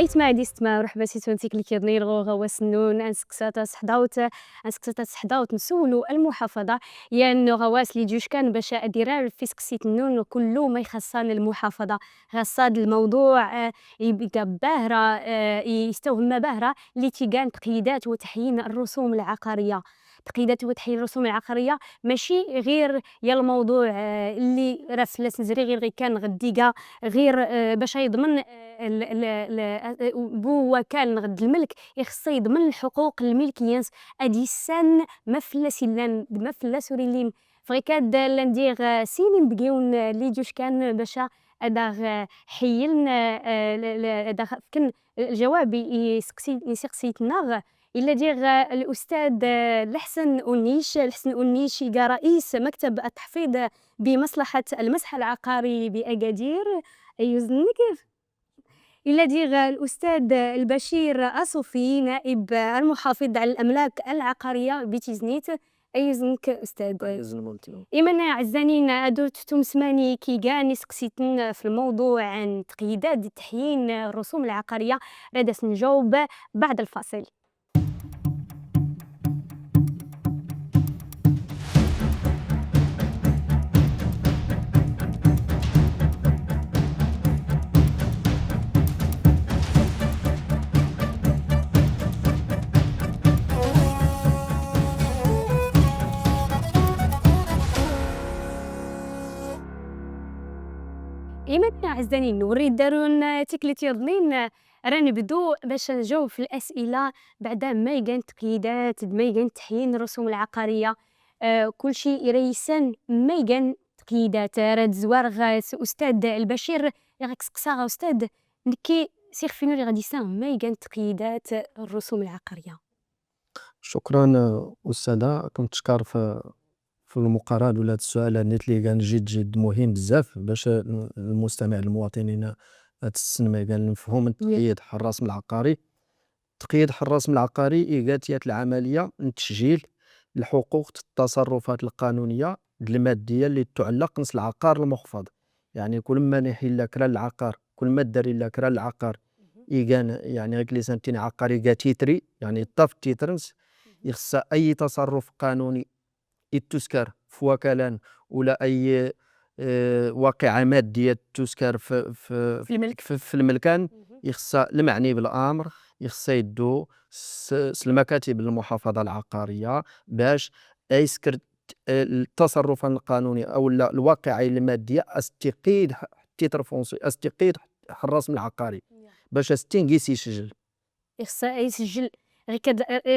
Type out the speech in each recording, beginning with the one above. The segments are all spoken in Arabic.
يتما ديستما مرحبا سيتونتي كليكيرني غوا سنون انسكساتا سحداوت نسولو المحافظة يا غواس لي جوش كان باش اديرار الفيسك سيت نون كله ما يخصان المحافظة غصاد الموضوع يبقى باهرة يستوهم باهرة اللي تيقان تقييدات وتحيين الرسوم العقارية تقييدات وتحيين الرسوم العقارية ماشي غير يا الموضوع اللي راه فلاس نزري غير كان غديقة غير باش يضمن بو وكال غد الملك يخص يضمن الحقوق الملكية ادي سن ما فلاس وريلين فغيكاد ندير سينين بقيون لي جوش كان باش اداغ حيلن اداغ كن الجواب يسقسيتنا إلا دير الأستاذ الحسن أنيشي رئيس مكتب التحفيظ بمصلحة المسح العقاري بأكادير يوزنكف إلا دير الأستاذ البشير أصوفي نائب المحافظ على الأملاك العقارية بتيزنيت أيزنك أستاذ إيمانا عزانين أدوت تمسماني كي كان سقسيتن في الموضوع عن تقييدات تحيين الرسوم العقارية راه نجاوب بعد الفاصل. إيمانا عزانين نوري دارون تكليتي ضنين راه نبدو باش نجاوب في الأسئلة بعد ما يكان تقييدات ما يكان تحيين الرسوم العقارية كلشي يريسن ما يكان تقييدات راه زوار أستاذ البشير راك سقسا أستاذ نكي سير فينو اللي غادي يسان ما يكان تقييدات الرسوم العقارية. شكرا أستاذة كنت تشكر في المقارنة ولا السؤال نيت لي كان جد مهم بزاف باش المستمع المواطنين تسنى كان مفهوم تقييد الرسم العقاري. تقييد الرسم العقاري إيجاتية العملية من تسجيل الحقوق التصرفات القانونية المادية اللي تعلق نص العقار المحفظ. يعني كل ما نحل كرا العقار كل ما دار إلا كرا العقار إيجان يعني غير لسانتين عقاري كاتيتري يعني طاف تيترنس يخص أي تصرف قانوني تذكر في وكلان ولا أي واقعة مادية تذكر في الملكان يخص المعني بالأمر يخص يدو المكاتب المحافظة العقارية باش يسكر التصرف القانوني أو الواقعة المادية استقيد تيتر فونسي استقيد الرسم العقاري باش استنقيس يسجل يخص يسجل غير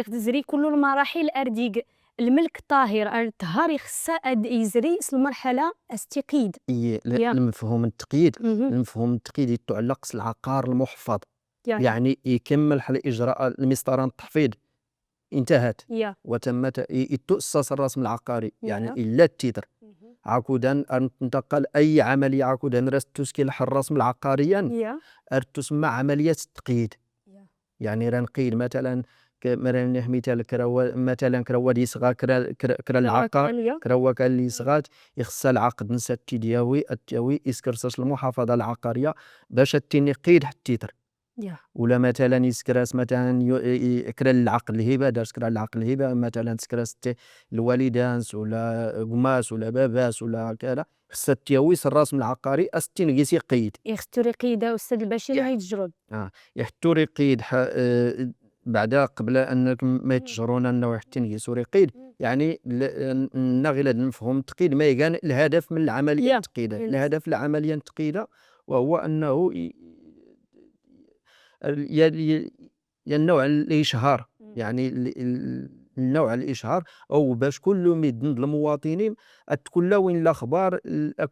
كتزري كل المراحل أرديق الملك طاهر الطهار يخص يزري المرحلة استقيد المفهوم التقييد المفهوم التقييد يتعلق العقار المحفظ يعني يكمل الإجراء المسطران التحفيظ انتهت وتمت يتؤسس الرسم العقاري يعني إلا التيتر عقودا أن تنتقل أي عملية عقودا رست تشكيل الرسم العقاريا تسمى عملية التقييد. يعني رنقيد مثلا مثال مثلا كرواد يصغى كرا العقار كروا كان اللي صغات يخص العقد نسات دياوي التياوي يسكرسش المحافظة العقارية باش تنقيد التيتر ولا مثلا يسكراس مثلا كرا العقد الهبه دارس كرا العقد الهبه مثلا تسكراس الوالدانس ولا قماس ولا باباس ولا كذا خص التياويس الرسم العقاري استنقيس يقيد يختار قيد أستاذ البشير يتجرد يحتور يقيد بعد قبل أنكم ما يتجرون أنه يحتنقيس ورقيد يعني نغلد نفهم تقيد ما يكان الهدف من العملية التقيدة الهدف العملية التقيدة وهو أنه النوع الإشهار يعني النوع الإشهار أو باش كل مدن المواطنين كل وين الأخبار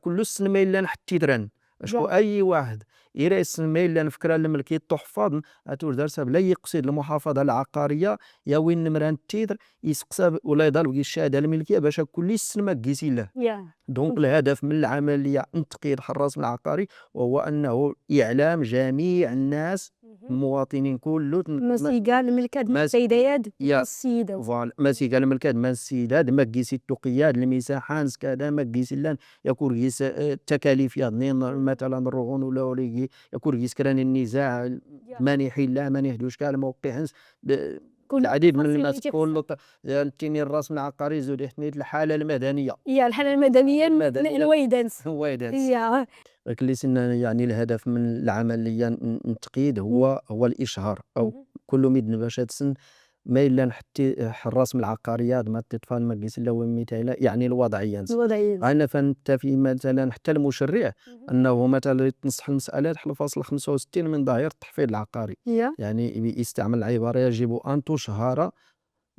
كل السنة ما إلا نحتي درن أشكو أي واحد يرأس ما إلا نفكر الملكية تحفظ أتور درسها بلا يقصد المحافظة العقارية يا وين نمران التيتر يسقسى ولا يضل الشهادة الملكية باش كل السنة ما تقيسي له. دونك الهدف من العملية تقييد الرسم العقاري وهو أنه إعلام جميع الناس المواطنين كله ماشي كاع الملكات من السيدات يا السيدات. فوالا ماشي قال الملكات ما السيدات ما قيسي التقياد المساحات كذا ما قيس لان يكون قيس التكاليف يظنين مثلا الرهون ولا ولي يكون قيس كران النزاع ماني لا ماني حدوش كاع الموقع العديد من الناس كل تيني الرسم العقاري زود حنيت الحاله المدنيه هي الحالة المدنية الويدانس هوايدات هي لكن ليس يعني الهدف من العمليه التقييد هو الاشهار او كل مدن باش تسن ما الا نحطي الرسم العقاريات ما التطفال ما قيس الا مثال يعني الوضعيات الوضعية. انا فانت في مثلا حتى المشرع انه مثلا تنصح المساله تحل فاصل 65 من ظاهره التحفيظ العقاري هي يعني يستعمل العباره يجب ان تشهر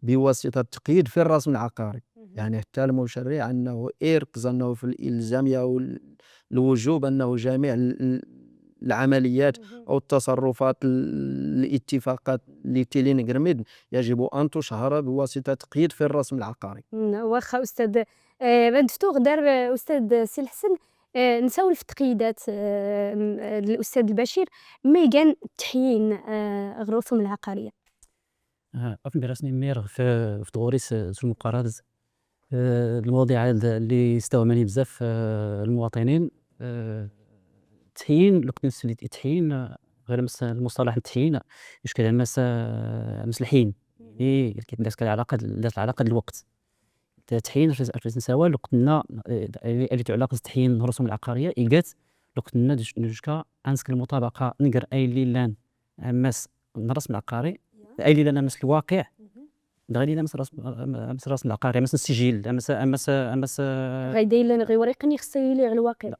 بواسطه التقييد في الرسم العقاري يعني حتى المشرع انه يركز انه في الالزام او الوجوب انه جميع العمليات او التصرفات الاتفاقات اللي تيلين قرميد يجب ان تشهر بواسطه تقييد في الرسم العقاري. واخا أستاذ ندفتو غدار أستاذ سي الحسن نساول في التقييدات الأستاذ البشير ميقان تحيين الرسوم العقارية. أفهم برسمي مير في تغوريس سو المقارنة المواضيع اللي استوعبني بزاف المواطنين التحيين لو كنت نسولي التحيين غير مس المصطلح التحيين يشكل مس الحين كيف الناس كالعلاقة ذات العلاقة الوقت التحيين في نساوا لو كنا اللي تعلق التحيين الرسوم العقارية إيجات لو كنا نجكا أنسك المطابقة نقر أي ليلان مس الرسم العقاري أي ليلان مس الواقع دغيا لا مس الرسم العقاري مس السجل مس غيداير غير وريقني خصها يلي على الواقع.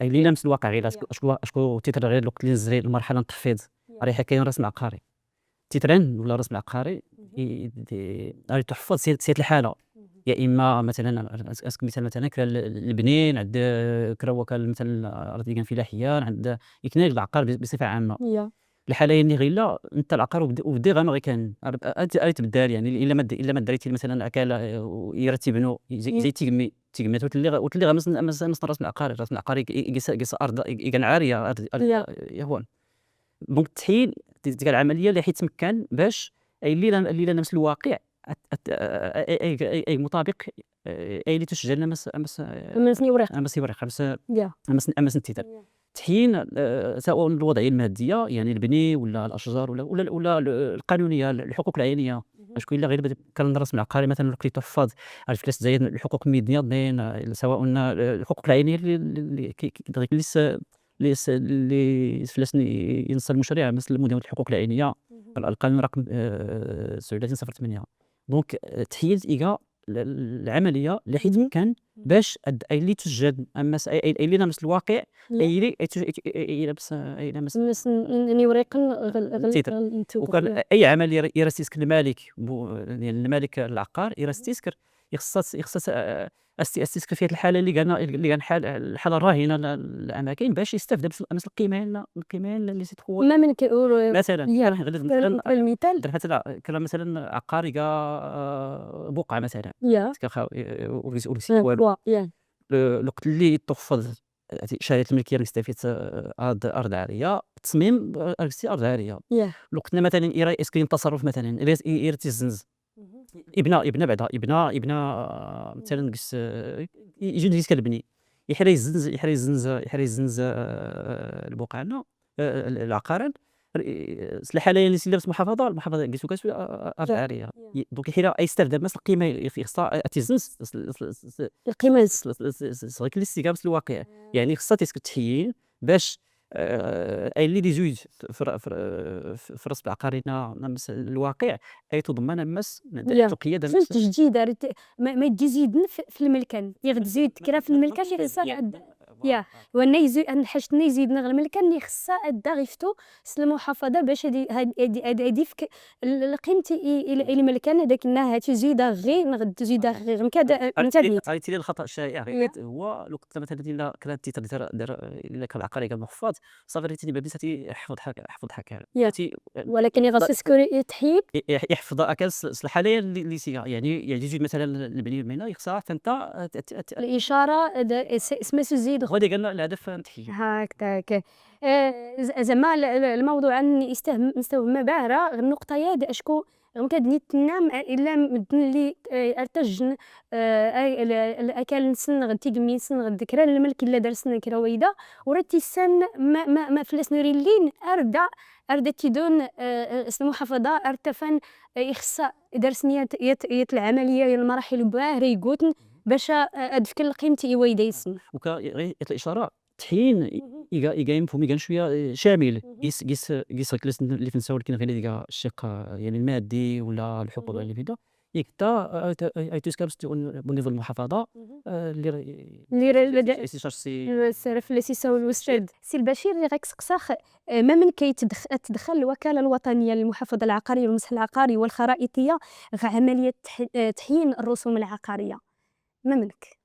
اي لي لمس الواقع غير اشكو تيتر غير الوقت اللي نزري المرحله التحفيظ راه كاين رسم عقاري تيتران ولا رسم عقاري غادي تحفظ سيت الحاله يا اما مثلا اسك مثلا كرا البنين عند كرا وكال مثلا ارض كان فلاحيا عند يكني العقار بصفه عامه الحاله اللي غير لا انت العقار وبدي غير ما كان تبدال يعني الا ما دريتي مثلا اكل يرتبنوا زي تيغمي وتلي غير مثلا الرسم العقاري قيس ارض كان عاريه هو دونك التحيل ديك العمليه اللي حيت تمكن باش اي اللي نفس الواقع اي مطابق اي اللي تسجل مس نوريق امس يوريق امس نتيتر تحيين سواء الوضعيه الماديه يعني البني ولا الاشجار ولا القانونيه الحقوق العينيه شكون الا غير كان الرسم العقاري مثلا اللي تحفظ عرفت كيفاش زايد الحقوق المدنيه سواء الحقوق العينيه اللي اللي فلاس ينص المشرع مثل مدونه الحقوق العينيه القانون رقم 3908 دونك تحيز ايكا العمليه اللي حيت كان باش اي اللي تسجد اما اي اللي نفس الواقع اي اللي لابس نوريق وكان اي عمل يرسيسك المالك يعني المالك العقار يرسيسك يخصص استذكر في هذه الحاله اللي كان الحاله الراهنه الاماكن باش يستافد مثل القيمه اللي تكون ما من كيقولوا مثلا المثال كان مثلا عقاري بقعه مثلا الوقت اللي تحفظ شهاده الملكيه اللي استفيد ارض عاريه تصميم ارض عاريه الوقت مثلا اسكرين تصرف مثلا يرتزنز يبنى بعدا مثلا قس يجي كالبني يحرز البقعه العقارات الحاله اللي لابس المحافظه قيسو ارض عاريه دونك حيلا يستخدم مثل القيمه خصها تيزنس القيمه صغير الاستجابه الواقع يعني خصها تحيين باش اي اللي زوج في رسم عقارنا نمس الواقع اي تضمن مس التقييد فاش تجديد ما تزيد في الملكان يغد زيد كرا في الملكان يا وانا يزيد حاجه يزيد غير الملكان اللي خصها غيفتو المحافظه باش هادي قيمتي الى الملكان هذاك انها تزيد غير غد تزيد غير عرفتي الخطا الشائع هو لو كنت مثلا الا كانت الا كان العقاري كان محفظ صافي ريتيني بابيس يحفظ حكا ولكن يغسس تحيد يحفظ اكل حاليا اللي سيا يعني يجي مثلا البني المينا يخصها انت الاشاره اسمها تزيد غادي قالنا الهدف نتحيي هكذاك زعما الموضوع نستوهم باهرة النقطة ياد اشكو غمكاد تنام الا مدن لي ارتجن اكل نسن غنتي قمي نسن غذكرى الملك الا درسنا كرويده ورتي سن ما فلس نوريلين اردا تيدون المحافظه ارتفن يخص درسني يت العمليه المراحل باهر يقوتن باش ادفكر قيمتي ويدا يسن وكا غير الاشاره تحيين يقايم فهم يقال شويه شامل قيس اللي فنساول كاين غير ديك الشق يعني المادي ولا الحقوق اللي في دا يكتا اي تسكابس بنيفو المحافظه اللي السرف اللي سيساو الاستاذ سي البشير اللي غاك سقساخ ما من تدخل الوكاله الوطنيه للمحافظه العقاريه والمسح العقاري والخرائطيه غا عمليه تحيين الرسوم العقاريه ما منك.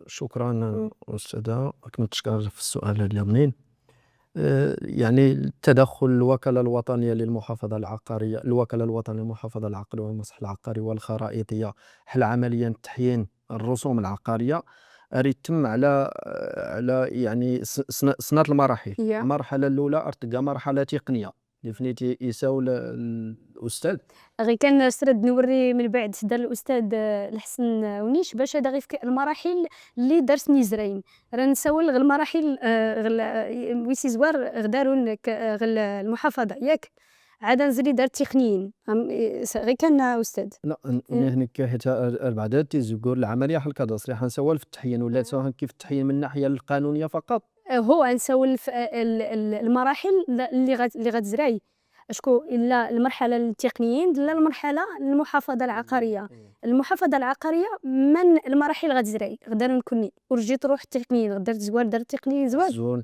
شكرا أستاذة، كنت تشكر في السؤال اليومين. يعني التدخل الوكالة الوطنية للمحافظة العقارية الوكالة الوطنية للمحافظة العقارية والمسح العقاري والخرائطية حل عمليا تحيين الرسوم العقارية يتم على يعني سنة المراحل. المرحلة الأولى أرتقى مرحلة تقنية اللي فنيتي يساو الأستاذ غي كان سرد نوري من بعد دار الاستاذ الحسن ونيش باش هذا غير المراحل اللي درسني زراين راه نساول غير المراحل ويسي زوار غدارون غير المحافظه ياك عاد نزيد دار تقنيين غير كان استاذ لا هناك حتى بعد تيزكور العملية حل كاداستري حنسول في التحيين ولا سواء كيف التحيين من الناحية القانونية فقط هو نساول المراحل اللي غتزراي اشكو الا المرحله التقنيين لا المرحله المحافظه العقاريه. المحافظه العقاريه من المراحل غتزراي غدار نكوني ورجيت روح التقنيين غدار زوار دار التقنيين زوار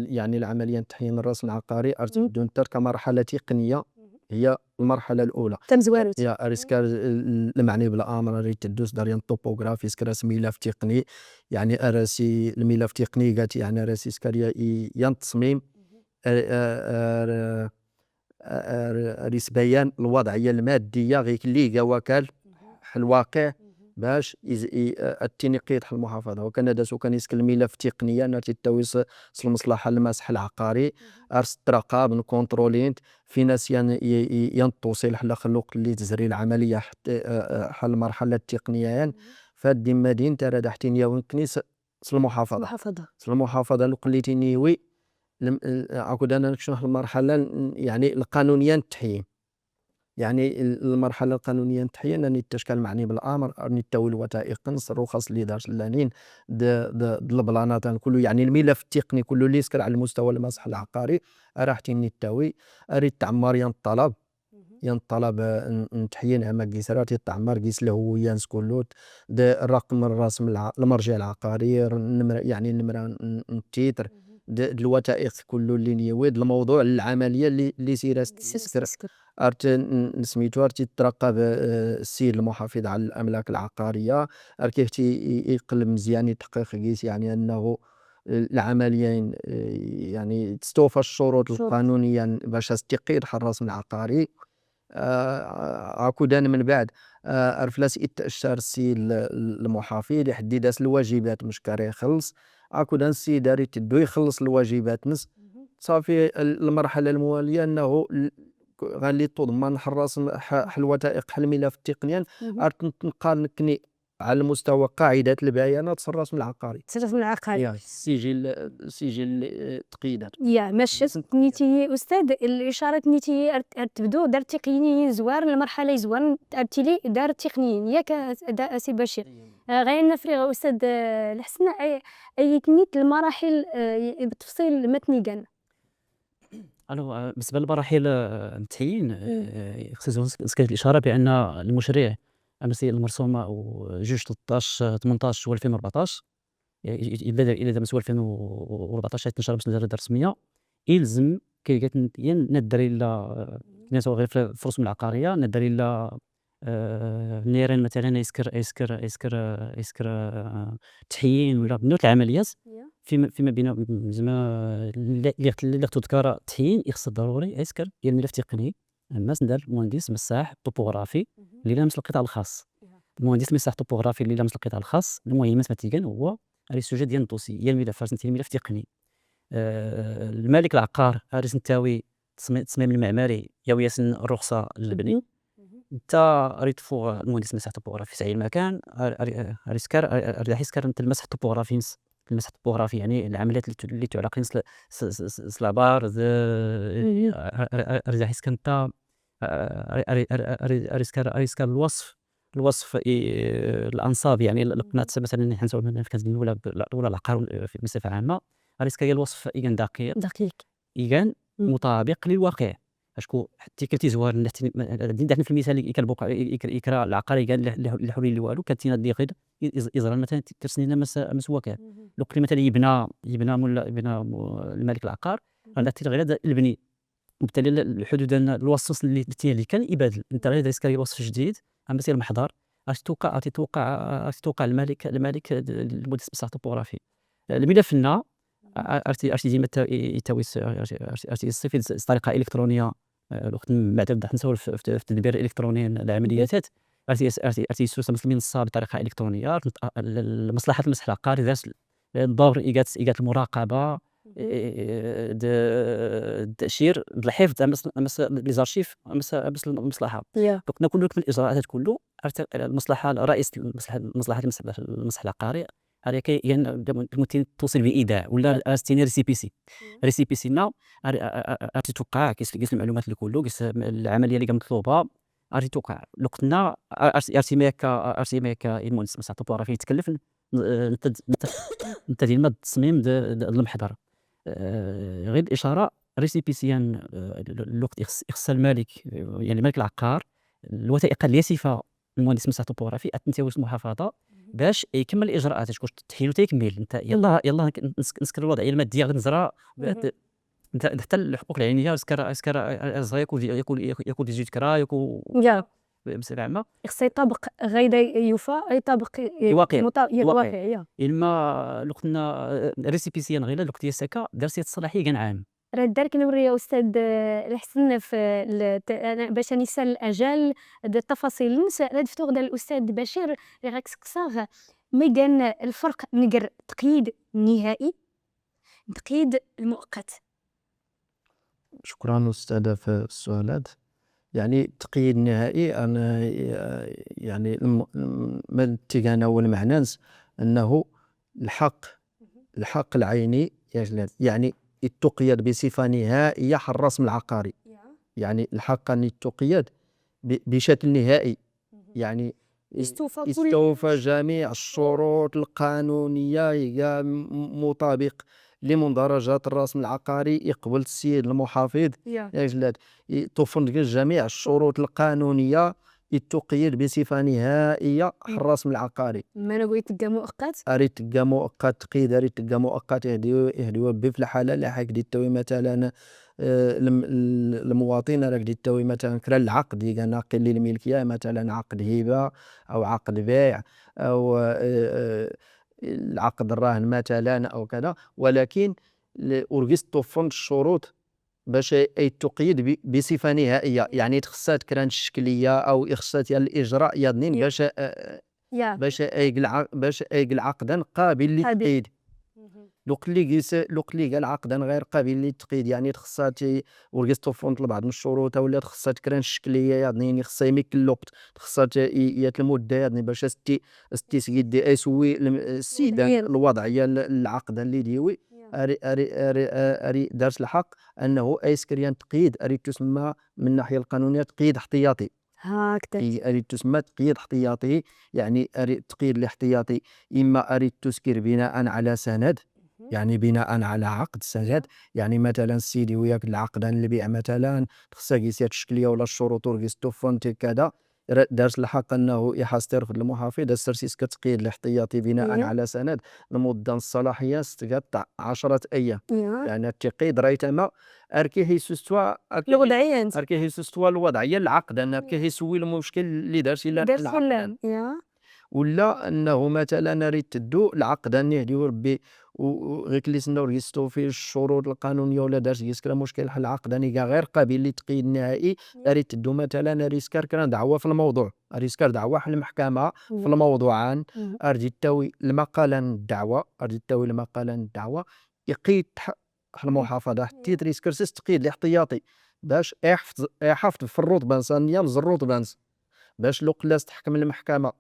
يعني العمليه تحيين الرسم العقاري دون ترك مرحله تقنيه هي المرحله الاولى تم زوارو هي اريسكار المعني بالامر ريت تدوس داريان توبوغرافي سكراس ملف تقني يعني ارسي الملف تقني قالت يعني ارسي سكاريا ين تصميم ريس بيان الوضعيه الماديه غير اللي وكال الواقع باش التنقيط المحافظه وكان داسو كان يسكن الملف تقنيا ناتي تاويس المصلحه المسح العقاري ارس تراقب نكونترولينت في ناس ينتوصل حلا خلوق اللي تزري العمليه حل المرحله التقنيه فاد مدينه ترى دحتين يا كنيس المحافظه لو قليتي نيوي عقود انا نكشف المرحله يعني القانونيه التحيين يعني المرحله القانونيه التحيين انني التشكال معني بالامر اني تاوي الوثائق نص الرخص اللي دارت لانين البلانات كله يعني الملف التقني كله اللي يسكر على المستوى المسح العقاري راح تني التاوي اريد تعمر ينطلب نتحيين عما قيسرات يتعمر قيس له هوية كلوت الرقم الرسم المرجع العقاري يعني النمرة التيتر الوثائق كله اللي نيويد الموضوع العمليه اللي سير ارت سميتو ارتي ترقب السيد المحافظ على الاملاك العقاريه اركيتي يقلب مزيان يتحقق قيس يعني انه العمليين يعني تستوفى الشروط القانونيه باش تستقيل الرسم العقاري عقودان من بعد ارفلاس التاشار السيد المحافظ يحدد الواجبات مش كاري يخلص عقودان السيد داري تدو يخلص الواجبات نص صافي المرحله المواليه انه غالي تضمن حراس الوثائق الملف التقنيا تنقال نكني على مستوى قاعدة البيانات الرسم العقاري السجل تقييدات يا ماشي نيتي استاذ الاشاره نيتي تبدو دار تقنيين زوار المرحله زوار ارتلي دار تقنيين ياك سي بشير غير نفرغ استاذ الحسن اي كنيت المراحل بتفصيل متني كان الو بالنسبه للمراحل التحيين خصوصا سكت الاشاره بان المشرع النسية المرسومه وجوج 13 18 و 2014 الى دابا 2014 تنشر باش ندير الرسميه يلزم كي ندير الا ناس غير في الرسوم العقاريه ندير الا نيران مثلا يسكر تحيين ولا بنوع العمليات فيما بين زعما اللي تذكر تحيين يخص ضروري يسكر ديال الملف التقني الناس ندير مهندس مساح طوبوغرافي اللي لامس القطاع الخاص المهندس مساح طوبوغرافي اللي لامس القطاع الخاص المهم مثلا هو السوجي ديال الدوسي ديال الملف ديال الملف التقني المالك العقار أريد نتاوي التصميم المعماري ياوية الرخصة للبني انت أريد فوق المهندس مسح توبوغرافي في أي مكان أريد يسكر انت المسح التوبوغرافي المسح التوبوغرافي يعني العمليات اللي تعلق سلابار أريد يسكر انت أريد الوصف الانصاب يعني القناة مثلا حنسوا في كازين ولا العقار بصفه عامه ريسك هي الوصف إيجان دقيق إيجان مطابق للواقع اشكو حتى كنتي زوار دحنا في المثال اللي كنبوق يكرا العقار قال الحري اللي والو كاتينا دي غير يزرى مثلا ترسنينا مسوا كان لو كل مثلا يبنى الملك العقار هذا غير البني وبالتالي الحدود الوصف اللي كان يبادل انت غير داير وصف جديد عم يصير محضر اش توقع الملك المهندس بصح توبوغرافي الملف لنا ارتي ديما يتاوي يستفيد طريقه الكترونيه الوقت بعد نبدا نسولف في التدبير الالكتروني العمليات ارتي يسوس المنصه بطريقه الكترونيه مصلحه المسح العقاري ذات الدور ايجات المراقبه التاشير الحفظ لي زارشيف المصلحه دونك نكون لك من الاجراءات كله المصلحه رئيس مصلحه المسح العقاري هذا كاين توصل بايداع ولا استيني ريسي بي سي نا تتوقع كيس المعلومات اللي كله كيس العمليه اللي مطلوبه توقع لقنا ارتي المهندس مسح توبوغرافي يتكلف انت ديما التصميم المحضر غير الاشاره ريسيبيسيان الوقت يخص المالك يعني مالك العقار الوثائق اللي يصفها المهندس مسح توبوغرافي اتنتي المحافظه باش يكمل الاجراءات تكون تحيلو تيكمل انت يلا نسكر الوضعيه الماديه غير نزرع انت حتى الحقوق العينيه اسكر يكون ديجي تكرا يكون بصفه عامه خص يطابق غير يطابق الواقع إلما لقنا ريسيبيسيان غير لوقت يسكا درسيه الصلاحيه كان عام راه دارك نوري يا استاذ الحسن في باش نسال الاجال التفاصيل نسال فتوغ الاستاذ بشير اللي راك سقساغ ما كان الفرق نقر تقييد نهائي تقييد المؤقت. شكرا أستاذة في السؤالات. يعني التقييد النهائي أنا يعني ما تيقاناول معنانس أنه الحق العيني يعني التقيد بصفة نهائية الرسم العقاري يعني الحق أن يتقيد بشكل نهائي يعني استوفى جميع الشروط القانونية مطابق لمندرجات الرسم العقاري يقبل السيد المحافظ يا جلاد توفر جميع الشروط القانونية التقييد بصفة نهائية الرسم العقاري. ما نقول تلقى مؤقت؟ أريد تلقى مؤقت تقييد أريد تلقى مؤقت يهديو في الحالة اللي حق ديتوي مثلا المواطن راك ديتوي مثلا كرا العقد ناقل للملكية مثلا عقد هبة أو عقد بيع أو العقد الرهن مثلا أو كذا ولكن أورغيست توفر الشروط باش تقيد بصفة نهائية يعني تخصات كران الشكلية أو إخصات الإجراء يضنين باش أيقل عقدا قابل للتقييد لوق اللي قال عقدا غير قابل للتقييد يعني تخصات ورقصتو فونت لبعض من الشروط ولا تخصات كران الشكليه يعني خصها يميك الوقت تخصات يات المده يعني باش استيسيد دي يسوي السيد الوضعيه العقد اللي ديوي اري درس الحق انه ايسكريان تقييد اري تسمى من الناحيه القانونيه تقييد احتياطي هكذا اريد تسمى تقييد احتياطي يعني اريد تقييد الاحتياطي اما اريد تسكر بناء على سند يعني بناء على عقد سند يعني مثلا سيدي وياك العقد عن البيع مثلا خصها قيسات الشكليه ولا الشروط ورقيستو فونت كذا دارت الحق انه يحاستر في المحافظ السرسيس كتقييد الاحتياطي بناء على سند المده الصلاحيه ستقطع 10 ايام يعني التقييد ريتما اركي هيسوستوا الوضعيه اركي هيسوستوا الوضعيه العقد انا اركي هيسوي المشكل اللي دارش العقد ولا انه مثلا ريت تدو العقد نهديو ربي وغير اللي سناو ريستو في الشروط القانونيه ولا دارش يسكر مشكل حل العقد غير قابل للتقييد النهائي ريت تدو مثلا ريسكار كان دعوه في الموضوع ريسكار دعوه حل المحكمه في الموضوعان ارجي تاوي المقالا الدعوه يقيد المحافظة حتى ريسكرسيس تقييد الاحتياطي باش يحافظ في الرتبة الثانية الرتبة باش لو قلاس تحكم المحكمة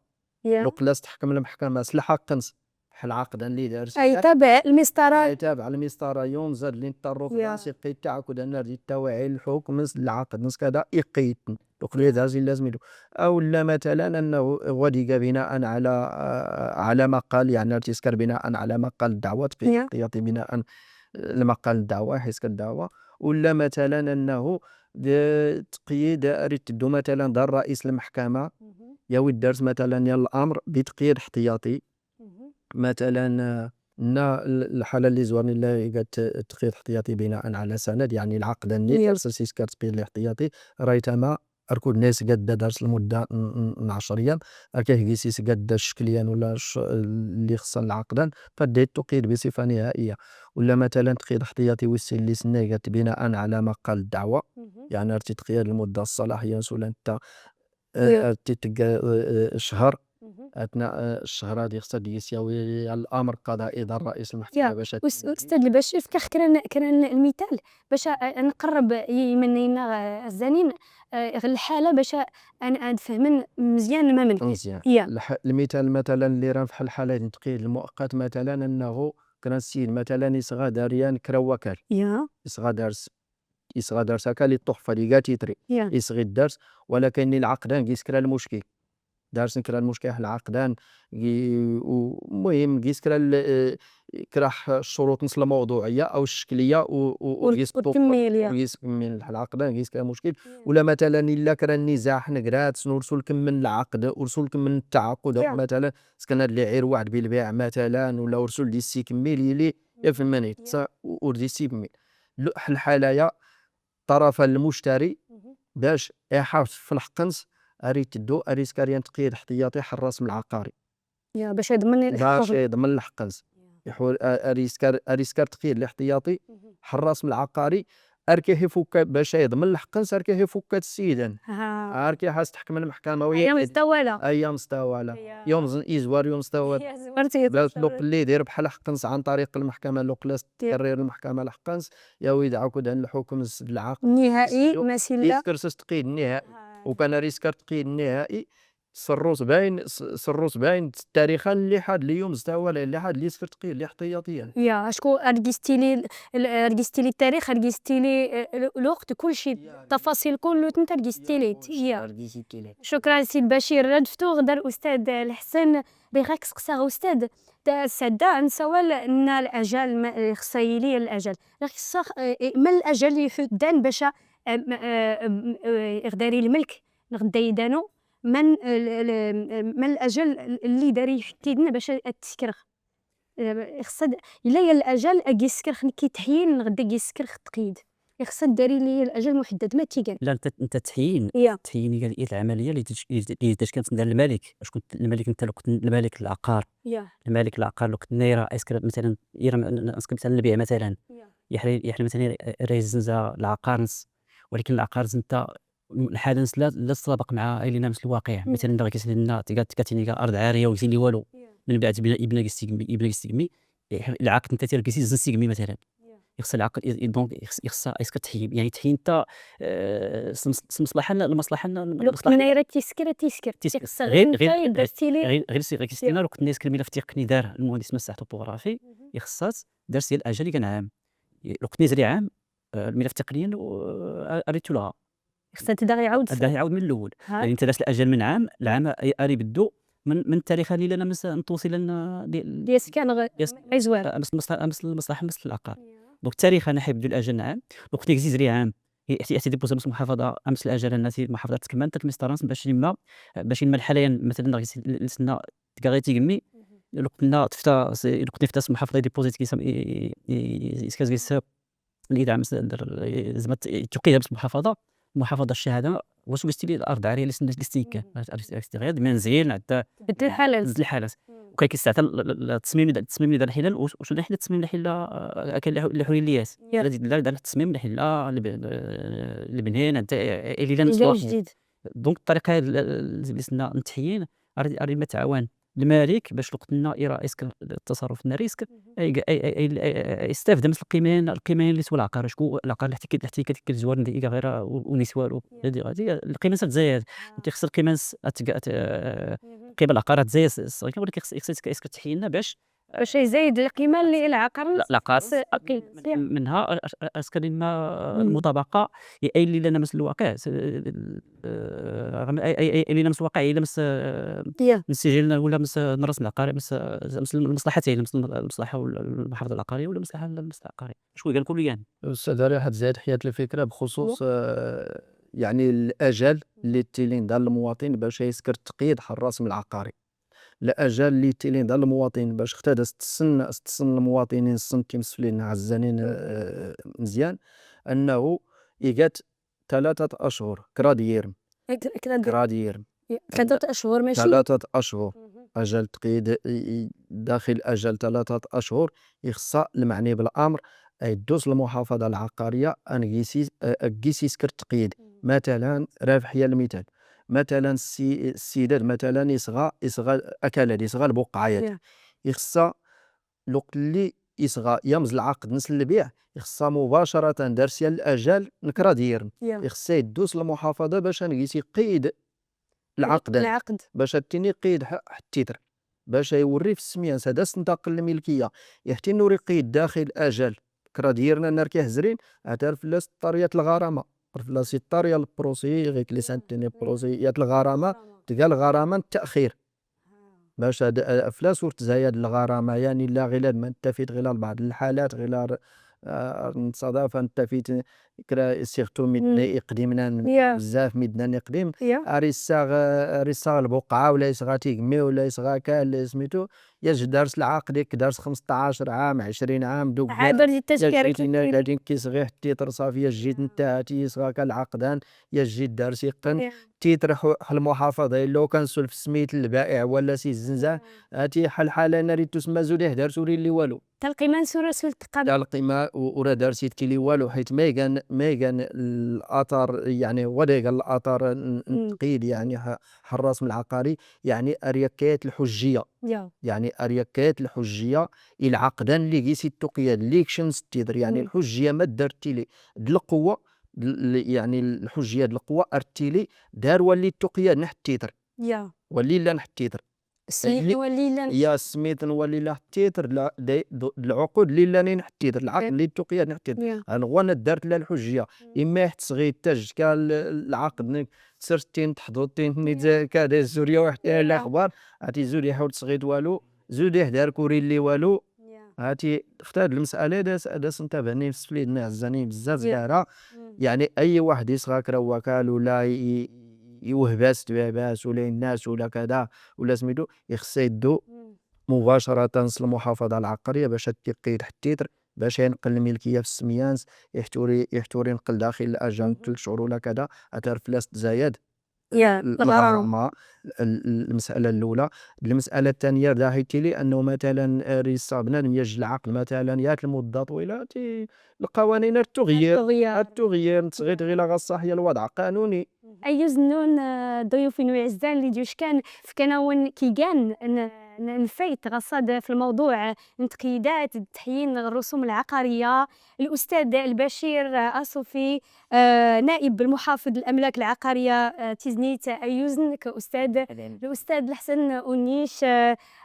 لو قلاس تحكم المحكمة سلحقنس بحال عقدا اللي دار اي تابع المسطره يتابع المسطرة يوم زاد لين الرتبة سيقيد تاعك ودنا دي التوعي الحكم العقد نس كذا يقيد وكل هذا لازم او لا مثلا انه ودي بناء على مقال يعني تذكر بناء على مقال الدعوة احتياطي بناء المقال الدعوة حيث الدعوة ولا مثلا انه تقييد اريد مثلا دار رئيس المحكمة يا ود درس مثلا يا الامر بتقييد احتياطي مثلا الحاله اللي زوارني اللي قالت تقييد احتياطي بناء على سند يعني العقد اللي اساسي تقييد الاحتياطي رايتما اركود الناس قد درس المده 10 ايام كيه قيسيس قد الشكليا ولا اللي خص العقدا فديت تقيد بصفه نهائيه ولا مثلا تقييد احتياطي ويسي اللي سنه قالت بناء على مقال الدعوه يعني ارتي تقييد المده الصلاحيه ولا انت شهر اثناء الشهر هذه خصها يساوي الامر القضائي دار رئيس المحكمه باش استاذ البشير كان المثال باش نقرب يمنينا الزنين الحاله باش نفهمن مزيان ما من مزيان المثال مثلا اللي راه في الحاله التقييد المؤقت مثلا انه كان السيد مثلا يصغى داريان كرا وكال يصغى درس هكا اللي التحفه اللي قالت يطري يصغي الدرس ولكن العقدان يسكر المشكل دارس كرا المشكل العقدان المهم كرا الشروط نص الموضوعيه او الشكليه ويكمل العقدان كرا مشكل ولا مثلا الا كرا النزاع نقرات نرسل لكم من العقد ارسل لكم من التعاقد مثلا سكن اللي غير واحد بالبيع مثلا ولا ارسل دي سي كميل لي يفهمني وردي سي كميل الحاله طرف المشتري باش يحافظ في الحقنص اريد تدو اريسكاريان تقييد احتياطي حراس من العقاري باش يضمن الحقنص يحول اريسكار تقييد الاحتياطي حراس من العقاري اركيه فك باش يضمن الحقنص اركيه فك السيدان اركيه حاس تحكم المحكمه ايام مستوله يوم ازوار يوم مستوى باش لو اللي يدير بحال حقنص عن طريق المحكمه لو قلاس تقرير المحكمه الحقنص يا ويد عاود الحكم العقد النهائي مسيله ريسكرس تقييد النهائي وكان ريسكر تقييد النهائي سروس باين التاريخ اللي حد اليوم استوى اللي حد اللي سكر تقييد الاحتياطيه اشكو رجستيلي التاريخ رجستيلي الوقت كل شيء التفاصيل كله انت رجستيلي شكرا سي بشير ردفتو غدا الاستاذ الحسن بغاك سقسا استاذ سدا نسوال ان الاجل خصايلي الاجل خصا ما الاجل يحدان باش يغداري الملك غدا يدانو من الاجل اللي داري يحددنا باش التسكرخ خصها الا هي الاجل كيسكرخ كي تحيين غدا كيسكرخ تقييد خصها داري لي الاجل محدد ما تيقال لا انت تحيين قال العمليه اللي كانت دار الملك واش كنت الملك انت لو كنت الملك العقار الملك العقار لو كنت نايره مثلا مثلا البيع مثلا يحري مثلا ريزنزا العقارنس ولكن العقارنس انت الحادث لا تطابق مع اللي نامس الواقع مثلا دغيا كيسالي لنا كاتيني ارض عاريه ويزين لي والو من بعد ابن كيستيغمي العقد انت تير كيسي زنسيغمي مثلا يخص العقد دونك يخص تحيين يعني تحيين انت المصلحه نايره تيسكر غير كيستينا لو كنت الناس كلمه في تقني دار المهندس مسح توبوغرافي يخصات درس ديال الاجل كان عام لو كنت نزري عام الملف تقنيا اريتو لها خصها تدا يعاود من الاول يعني انت داز الاجل من عام العام اري بدو من التاريخ اللي انا نتوصل لنا ديال كان غيزوار المصلحه العقار دونك التاريخ انا حيبدو الاجل عام لو كنت زري عام يحتاج ديبوزا مس المحافظه امس الاجل الناس المحافظه تكمل تكمسترانس باش يما حاليا مثلا لسنا تكاغيتي كمي لو كنا تفتا المحافظه ديبوزيت كيسام يسكاز اللي يدعم زعما تقيد بس محافظه الشهاده واش وستيلي الارض عاريه لسنيكا غير منزل عندها بدل الحالات وكاين كيستعمل التصميم اللي دار الحلال واش دار التصميم كاين الحريات دار التصميم اللي بنين انت اللي لا جديد دونك الطريقه اللي سنا نتحيين اري ما تعاون المالك باش وقت النائرة اسك التصرف ديال ريسك يستافد من القيمين اللي سوا العقار. شكون العقار اللي حتى كتزوار دقيقة غير ونسوالو هذه القيمة تتزايد. انت خص القيمة قيمة العقار تزايد صغيرة، ولكن خصك تحيلنا باش يزايد القيمة اللي العقار العقار أوكي. منها اسكن المطابقة اي اللي لمس الواقع اي اللي لمس الواقع يلمس من السجل ولا من رسم العقاري، مس المصلحتين، مس المصلحة والمحافظة العقارية ولا المصلحة العقارية. شكون قال كل يعني أستاذ ريحة زايد حيات الفكرة بخصوص يعني الأجل اللي تيلين دار المواطن باش يسكر تقييد الرسم العقاري. الأجل اللي تيلين دار المواطن باش اختار ستسن المواطنين السن كيمسفلين عزانين مزيان أنه يقات 3 أشهر كراديرم 3 أشهر ماشي 3 أشهر أجل تقييد داخل أجل 3 أشهر يخص المعني بالأمر يدوز المحافظة العقارية أنكيسي سكر تقييد. مثلا رافع حيا المثال، مثلا السيدات مثلا يصغى أكلات يصغى البقعيات يخص الوقت اللي يصغى يمز العقد نس البيع يخص مباشرة دارسيا الأجل نكرا ديرن يخص يدوز المحافظة باش نقيس يقيد العقد باش تيني قيد التيتر باش يوري في السميان هذا صندوق الملكية يحتي نوري قيد داخل أجل كرا ديرنا نركيه زرين اعترف لاس طرية الغرامة فلاسي طارية البروسي غيك لي سانتيني بروسيات الغرامة تلقى الغرامة التأخير باش هاد فلاس تزايد الغرامة يعني لا غير ما نتفيت غير بعض الحالات غير نتصادف نتفيت كرا سيرتو ميدنا يقدمنا بزاف ميدنا نقدم ريساغ البقعة ولا يسغا تيقمي ولا يسغا كال سميتو ياج دارس العقد دارس 15 عام 20 عام دوك عادر التشكير لكن كيصغي التيتر صافي جيت نتا تيصغا كالعقدان جيت دارس يقن تيتر المحافظة لو كان سولف سميت البائع ولا سي الزنزان هاتي حالة ناري تسمى زوديه دار سوري اللي والو تلقيمان سورة التقاب تلقيما ورا دار سيت كيلي والو حيت ما كان الاثار يعني ولا قال الاثار نقيد يعني حراس من العقاري يعني اريكات الحجيه يعني اريكات الحجيه العقدان اللي قيسي التقياد ليك شمس تيدر يعني الحجيه ما درتي لي القوه يعني الحجيه القوه ارتيلي دار ولي التقياد نحتيتر ولي لا نحتيتر سميت وليلا يا سميت وليلا حتيتر لا العقود اللي نحتيتر العقد اللي تقيا نحتيتر انا وانا دارت لا الحجيه اما تصغي تاج كان العقد سرتين تحضرتين نيت كذا زوريا واحد الاخبار هاتي زوري حاول تصغيت والو زودي دار كوري اللي والو هاتي اختار المساله داس انتبهني في سفليد نعزاني بزاف زهره يعني اي واحد يصغى كرا وكال ولا يوهباس توهباس ولا الناس ولا كذا ولا سميتو يخص يدو مباشرة المحافظة العقارية باش تقيد التيتر باش ينقل الملكية في السميانس يحتوري ينقل داخل الأجل 3 شهور ولا كذا أثار فلاس تزايد الغرامة. المسألة الأولى. المسألة الثانية داهيتي لي أنه مثلا ريسا بنادم يجي العقل مثلا يات المدة طويلة القوانين التغيير تغير غير صح هي الوضع قانوني. أي زنون ضيوفي ويعزان اللي جوش كان في كناون كيغان نفيت غصاد في الموضوع تقييدات تحيين الرسوم العقارية الأستاذ البشير أصوفي نائب المحافظ الأملاك العقارية تيزنيت أيوزن كأستاذ الأستاذ الحسن أونيش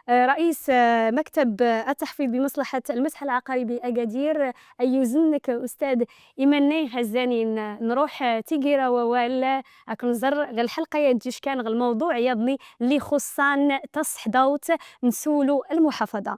رئيس مكتب التحفيظ بمصلحة المسح العقاري بأكادير أيوزن كأستاذ إيماني هزاني نروح تيجيرا ووال أكنزر غير الحلقة يديش كان غير الموضوع يضني اللي خصان تصح دوت نسولو المحافظة.